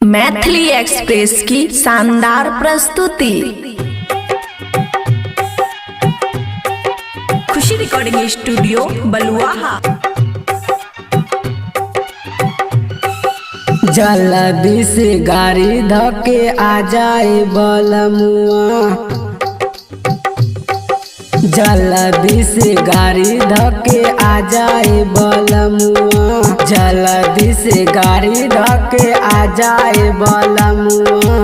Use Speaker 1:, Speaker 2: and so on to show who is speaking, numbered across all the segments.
Speaker 1: Maithili express की शानदार प्रस्तुति। खुशी रिकॉर्डिंग स्टूडियो बलुआहा।
Speaker 2: जल्दी से गाड़ी धके आ जाए बलमुआ, जल्दी से गाड़ी धके आ जाए बलमुआ, जल्दी से गाड़ी धके आ जाए बलमुआ।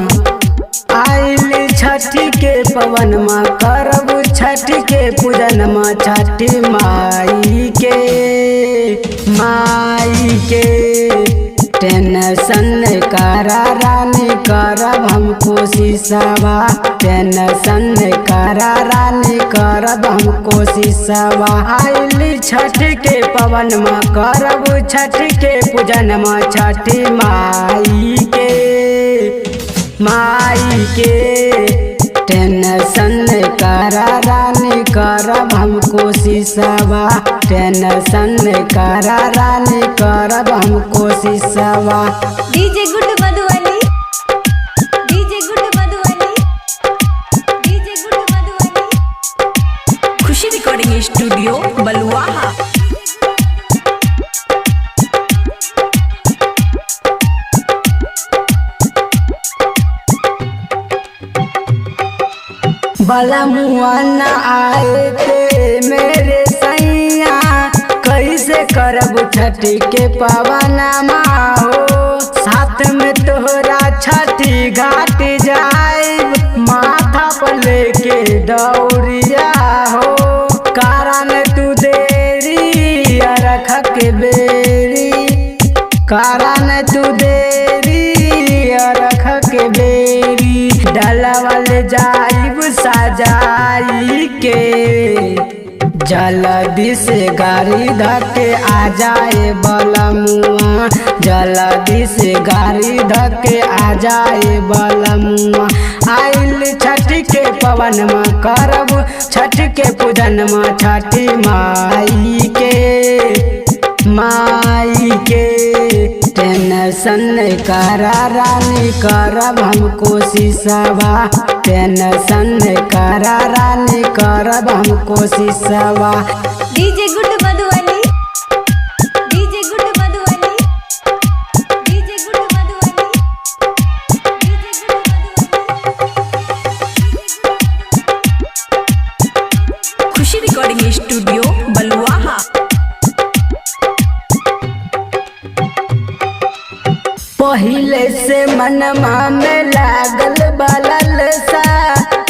Speaker 2: आइल छठी के पवन माँ करब छठ के पूजन माँ, छठी माई के टेंशन करा रानी करब हम कोशिशवा, टेंशन करा रानी करब हम कोशिशवा। आइली छठ के पवन माँ करब छठ के पूजन माँ, छठी माई के टेंशन करा रानी करब हम कोशिशवा, टेंशन करा रानी करब हम कोशिशवा।
Speaker 3: DJ good Madhubani, DJ good Madhubani, DJ good Madhubani.
Speaker 1: Khushi recording studio Baluaha.
Speaker 2: बलमुआ न आए थे मेरे सैया, कैसे करब छठ के पवनमा हो। साथ में तोहरा छठी घाट जाइब, माथा पर लेके दौड़िया हो। कारण तू देरी रख के बेरी, कारण तू देरी रख के बेरी। डलवल जाइब सजाई के, जल्दी से गाड़ी धके आ जाए बलमुआ, जल्दी से गाड़ी धके आ जाए बलमुआ। आइल छठ के पवन माँ करब छठ के पूजन माँ, छठी माई के टेंशन करा रानी करब हम कोशिशवा, टेंशन करा रानी करब हम कोशिशवा।
Speaker 3: DJ good Madhubani, DJ good Madhubani, DJ good Madhubani, DJ good.
Speaker 1: Khushi recording studio Baluaha.
Speaker 2: पहिले से मनमा में लागल बलल सा,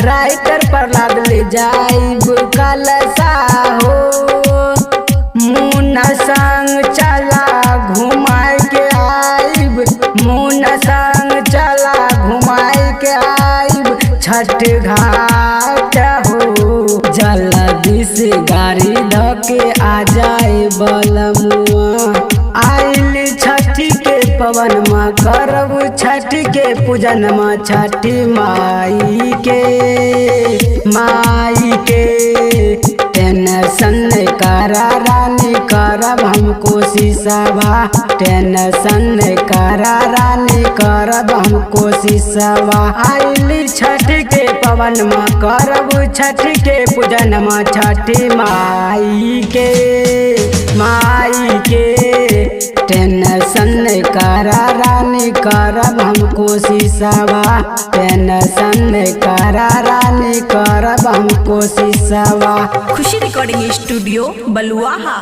Speaker 2: राइटर पर लागल जाइब कलसा हो। मुन्ना संग चला घुमाए के आइब, मुन्ना संग चला घुमाए के आइब छठ घाट हो। जल्दी से गाड़ी धके आ जाए बलमुआ, आइल छठी के पवन माँ करब छठ के पूजन माँ, छठी माई के टेंशन करा रानी करब हम कोशिशवा, टेंशन करा रानी करब हम कोशिशवा। आइल छठ के पवन माँ करब छठ के पूजन माँ, छठी माई के टेंशन करा रानी करब हम कोशिशवा, टेंशन करा रानी करब हम कोशिशवा।
Speaker 1: खुशी रिकॉर्डिंग स्टूडियो बलुआहा।